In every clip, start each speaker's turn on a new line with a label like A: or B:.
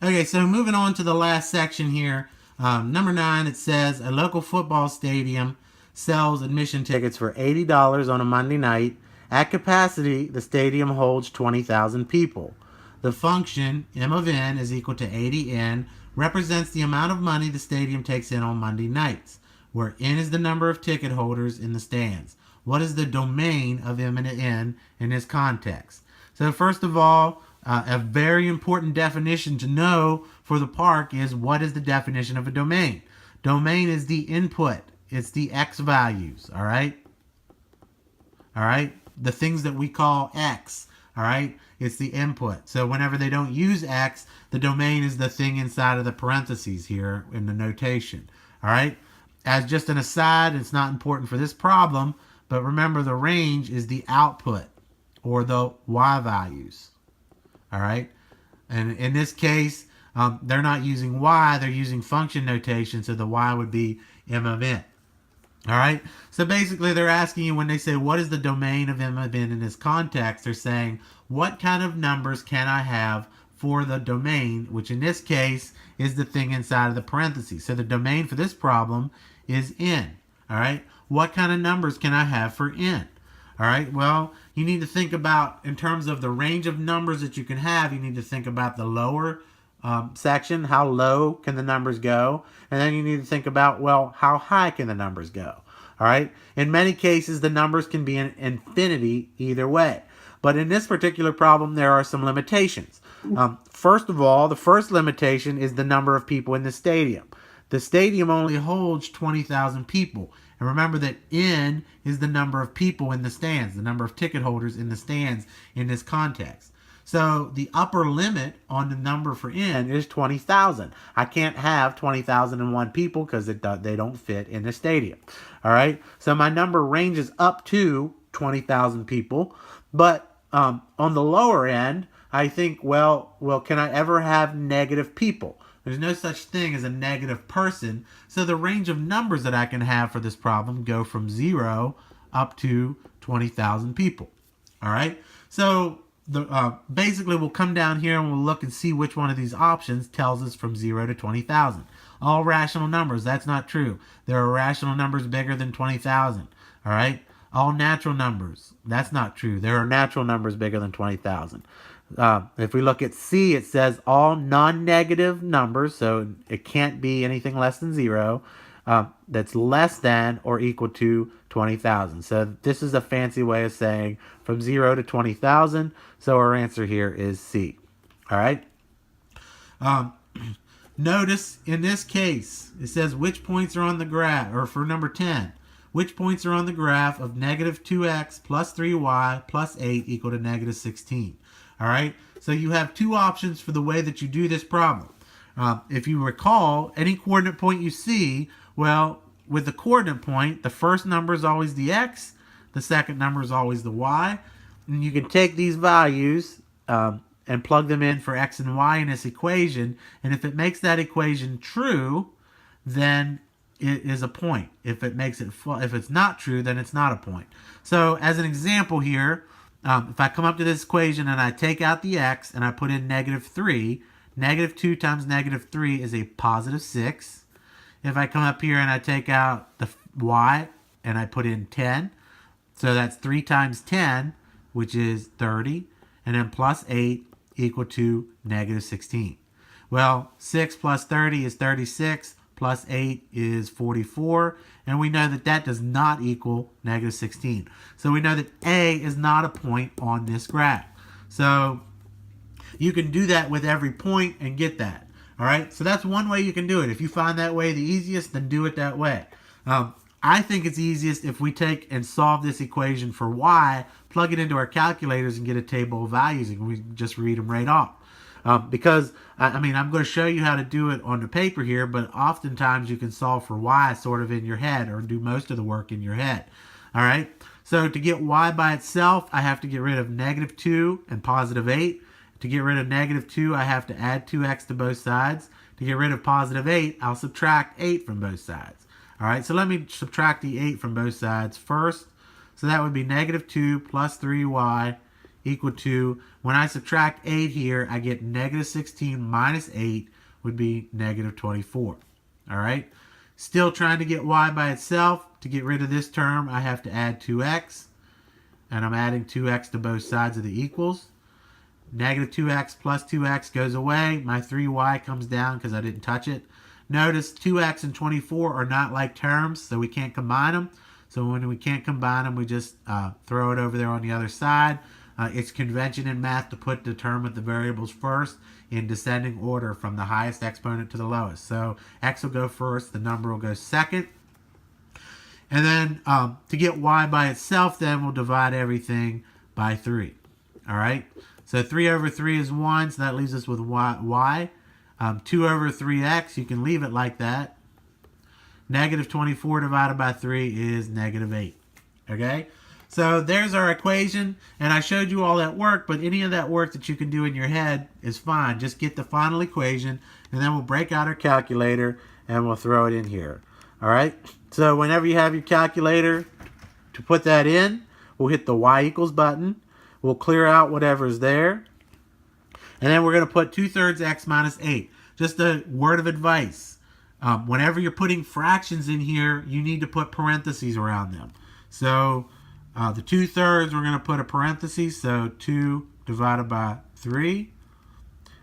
A: Okay, so moving on to the last section here. Number 9, it says a local football stadium sells admission tickets for $80 on a Monday night. At capacity, the stadium holds 20,000 people. The function, M of n, is equal to 80n, represents the amount of money the stadium takes in on Monday nights, where n is the number of ticket holders in the stands. What is the domain of m and n in this context? So first of all, a very important definition to know for the park is what is the definition of a domain. Domain is the input. It's the x values, all right? All right? The things that we call x, all right? It's the input. So whenever they don't use x, the domain is the thing inside of the parentheses here in the notation, all right? As just an aside, it's not important for this problem, but remember the range is the output or the y values. All right. And in this case, they're not using y, they're using function notation. So the y would be m of n. All right. So basically, they're asking you when they say, what is the domain of m of n in this context? They're saying, what kind of numbers can I have for the domain, which in this case is the thing inside of the parentheses. So the domain for this problem is n. All right. What kind of numbers can I have for n? All right, well, you need to think about, in terms of the range of numbers that you can have, you need to think about the lower section, how low can the numbers go? And then you need to think about, well, how high can the numbers go? All right, in many cases, the numbers can be an infinity either way. But in this particular problem, there are some limitations. First of all, the first limitation is the number of people in the stadium. The stadium only holds 20,000 people. And remember that n is the number of people in the stands, the number of ticket holders in the stands in this context. So the upper limit on the number for n is 20,000. I can't have 20,001 people because they don't fit in the stadium. All right. So my number ranges up to 20,000 people. But on the lower end, I think, well, can I ever have negative people? There's no such thing as a negative person. So the range of numbers that I can have for this problem go from 0 up to 20,000 people. All right. So basically we'll come down here and we'll look and see which one of these options tells us from 0 to 20,000. All rational numbers. That's not true. There are rational numbers bigger than 20,000. All right. All natural numbers. That's not true. There are natural numbers bigger than 20,000. If we look at C, it says all non-negative numbers, so it can't be anything less than 0, that's less than or equal to 20,000. So this is a fancy way of saying from 0 to 20,000. So our answer here is C. All right. Notice in this case, it says which points are on the graph, or for number 10, which points are on the graph of negative 2x plus 3y plus 8 equal to negative 16. All right, so you have two options for the way that you do this problem. If you recall, any coordinate point you see, well, with the coordinate point, the first number is always the x, the second number is always the y, and you can take these values and plug them in for x and y in this equation, and if it makes that equation true, then it is a point. If it's not true, then it's not a point. So as an example here, if I come up to this equation and I take out the x and I put in negative 3, negative 2 times negative 3 is a positive 6. If I come up here and I take out the y and I put in 10, so that's 3 times 10, which is 30, and then plus 8 equal to negative 16. Well, 6 plus 30 is 36, plus 8 is 44, and we know that that does not equal negative 16. So we know that A is not a point on this graph. So you can do that with every point and get that. All right, so that's one way you can do it. If you find that way the easiest, then do it that way. I think it's easiest if we take and solve this equation for y, plug it into our calculators and get a table of values, and we just read them right off. Because, I'm going to show you how to do it on the paper here, but oftentimes you can solve for y sort of in your head or do most of the work in your head. All right, so to get y by itself, I have to get rid of negative 2 and positive 8. To get rid of negative 2, I have to add 2x to both sides. To get rid of positive 8, I'll subtract 8 from both sides. All right, so let me subtract the 8 from both sides first. So that would be negative 2 plus 3y equal to, when I subtract 8 here, I get negative 16 minus 8 would be negative 24. All right? Still trying to get y by itself. To get rid of this term, I have to add 2x. And I'm adding 2x to both sides of the equals. Negative 2x plus 2x goes away. My 3y comes down because I didn't touch it. Notice 2x and 24 are not like terms, so we can't combine them. So when we can't combine them, we just throw it over there on the other side. It's convention in math to put the term with the variables first in descending order from the highest exponent to the lowest. So x will go first, the number will go second. And then to get y by itself, then we'll divide everything by 3. All right? So 3 over 3 is 1, so that leaves us with y. 2 over 3x, you can leave it like that. Negative 24 divided by 3 is negative 8. Okay? So there's our equation, and I showed you all that work, but any of that work that you can do in your head is fine. Just get the final equation, and then we'll break out our calculator, and we'll throw it in here. All right? So whenever you have your calculator to put that in, we'll hit the y equals button. We'll clear out whatever's there. And then we're going to put 2/3 x minus 8. Just a word of advice. Whenever you're putting fractions in here, you need to put parentheses around them. So the 2/3, we're going to put a parenthesis. So 2 divided by 3.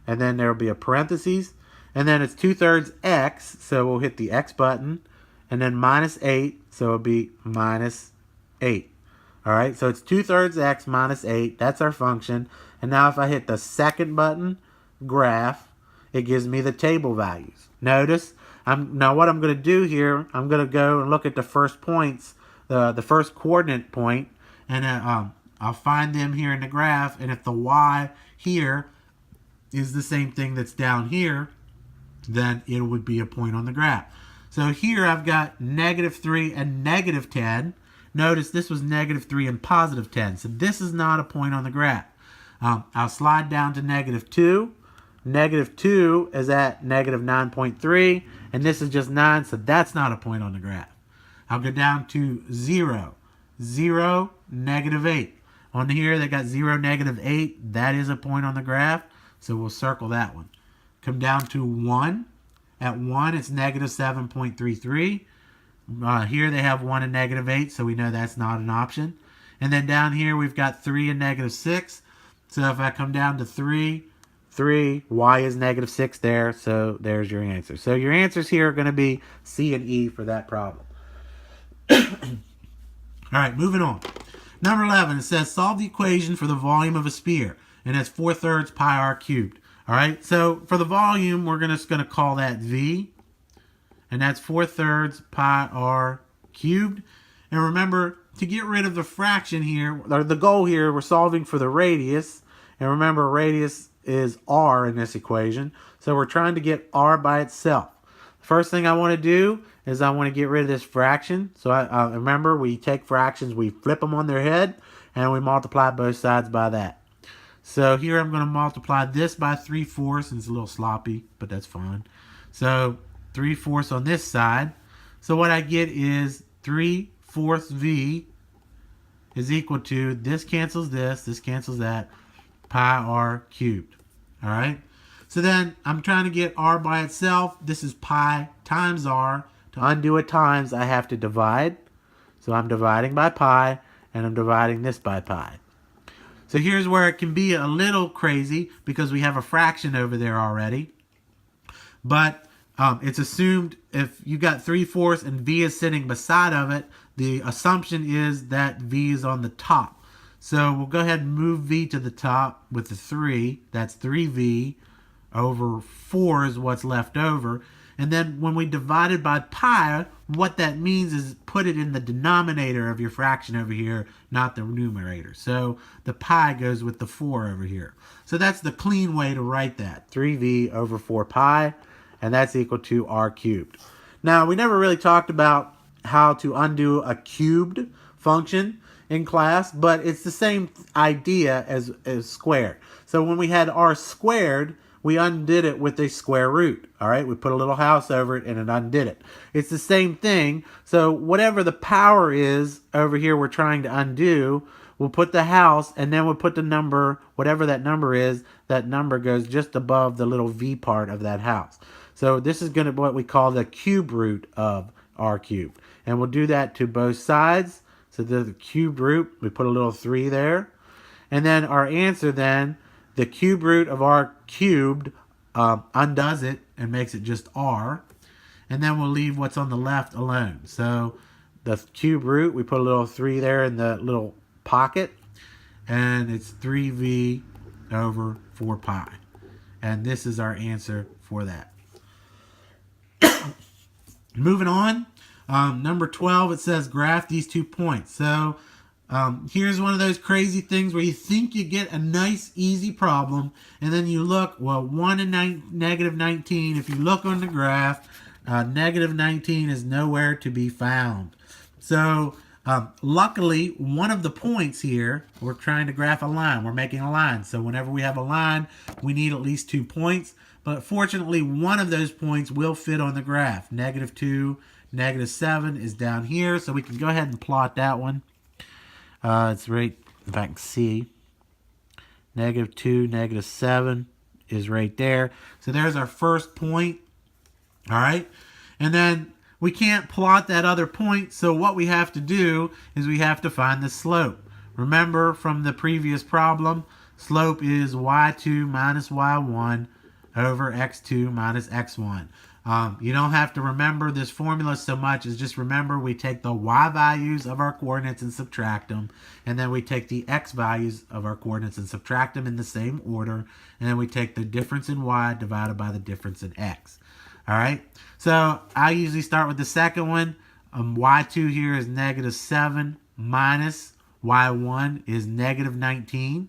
A: And then there will be a parenthesis. And then it's 2/3 x. So we'll hit the x button. And then minus 8. So it'll be minus 8. All right, so it's 2/3 x minus 8. That's our function. And now if I hit the second button, graph, it gives me the table values. Notice, now what I'm going to do here, I'm going to go and look at the first points, the first coordinate point, and I'll find them here in the graph. And if the y here is the same thing that's down here, then it would be a point on the graph. So here I've got negative 3 and negative 10. Notice this was negative 3 and positive 10. So this is not a point on the graph. I'll slide down to negative 2. Negative 2 is at negative 9.3. And this is just 9, so that's not a point on the graph. I'll go down to 0. 0, negative 8. On here they got 0, negative 8. That is a point on the graph. So we'll circle that one. Come down to 1. At 1, it's negative 7.33. Here they have 1 and negative 8, so we know that's not an option. And then down here we've got 3 and negative 6. So if I come down to 3, y is negative 6 there, so there's your answer. So your answers here are going to be C and E for that problem. All right, moving on. Number 11, it says solve the equation for the volume of a sphere, and that's 4/3 pi r cubed. All right, so for the volume, we're just going to call that V. And that's 4/3 pi r cubed. And remember, to get rid of the fraction here, or the goal here, we're solving for the radius. And remember, radius is r in this equation. So we're trying to get r by itself. First thing I want to do is I want to get rid of this fraction. So I remember, we take fractions, we flip them on their head, and we multiply both sides by that. So here I'm going to multiply this by 3/4, and it's a little sloppy, but that's fine. So 3/4 on this side. So what I get is 3/4 V is equal to, this cancels this cancels that, pi r cubed. All right. So then I'm trying to get r by itself. This is pi times r. To undo a times, I have to divide. So I'm dividing by pi, and I'm dividing this by pi. So here's where it can be a little crazy because we have a fraction over there already. But it's assumed if you got 3/4 and V is sitting beside of it, the assumption is that V is on the top. So we'll go ahead and move V to the top with the 3. That's 3V over 4 is what's left over. And then when we divide it by pi, what that means is put it in the denominator of your fraction over here, not the numerator. So the pi goes with the 4 over here. So that's the clean way to write that. 3V over 4 pi. And that's equal to r cubed. Now, we never really talked about how to undo a cubed function in class, but it's the same idea as squared. So when we had r squared, we undid it with a square root. All right, we put a little house over it and it undid it. It's the same thing. So whatever the power is over here we're trying to undo, we'll put the house, and then we'll put the number, whatever that number is, that number goes just above the little V part of that house. So this is going to be what we call the cube root of r cubed. And we'll do that to both sides. So the cube root, we put a little 3 there. And then our answer then, the cube root of r cubed, undoes it and makes it just r. And then we'll leave what's on the left alone. So the cube root, we put a little 3 there in the little pocket. And it's 3v over 4 pi. And this is our answer for that. Moving on, number 12, it says graph these 2 points. So here's one of those crazy things where you think you get a nice, easy problem, and then you look, well, 1 and negative 19, if you look on the graph, negative 19 is nowhere to be found. So luckily, one of the points here, we're trying to graph a line. We're making a line. So whenever we have a line, we need at least 2 points. But fortunately, one of those points will fit on the graph. Negative 2, negative 7 is down here. So we can go ahead and plot that one. It's right, if I can see. Negative 2, negative 7 is right there. So there's our first point. All right. And then we can't plot that other point. So what we have to do is we have to find the slope. Remember from the previous problem, slope is y2 minus y1 over x2 minus x1. You don't have to remember this formula so much as just remember we take the y values of our coordinates and subtract them, and then we take the x values of our coordinates and subtract them in the same order, and then we take the difference in y divided by the difference in x. All right, so I usually start with the second one. Y2 here is negative 7 minus y1 is negative 19.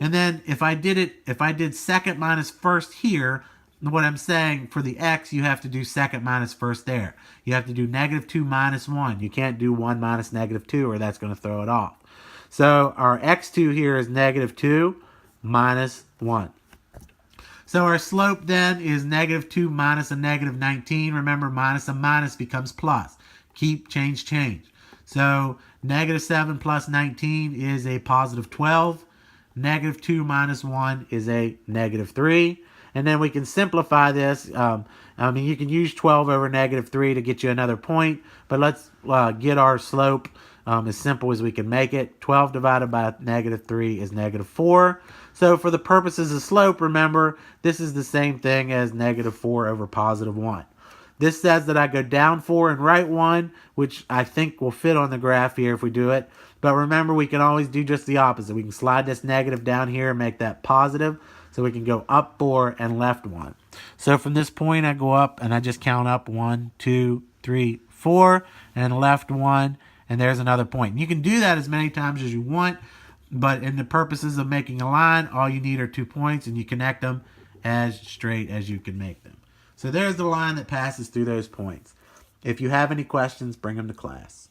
A: And then if I did second minus first here, what I'm saying for the x, you have to do second minus first there. You have to do negative 2 minus 1. You can't do 1 minus negative 2 or that's going to throw it off. So our x2 here is negative 2 minus 1. So our slope then is negative 2 minus a negative 19. Remember, minus a minus becomes plus. Keep, change, change. So negative 7 plus 19 is a positive 12. Negative 2 minus 1 is a negative 3. And then we can simplify this. I mean, you can use 12 over negative 3 to get you another point. But let's get our slope as simple as we can make it. 12 divided by negative 3 is negative 4. So for the purposes of slope, remember, this is the same thing as negative 4 over positive 1. This says that I go down 4 and right 1, which I think will fit on the graph here if we do it. But remember, we can always do just the opposite. We can slide this negative down here and make that positive. So we can go up 4 and left 1. So from this point, I go up and I just count up 1, 2, 3, 4, and left 1. And there's another point. And you can do that as many times as you want. But in the purposes of making a line, all you need are 2 points. And you connect them as straight as you can make them. So there's the line that passes through those points. If you have any questions, bring them to class.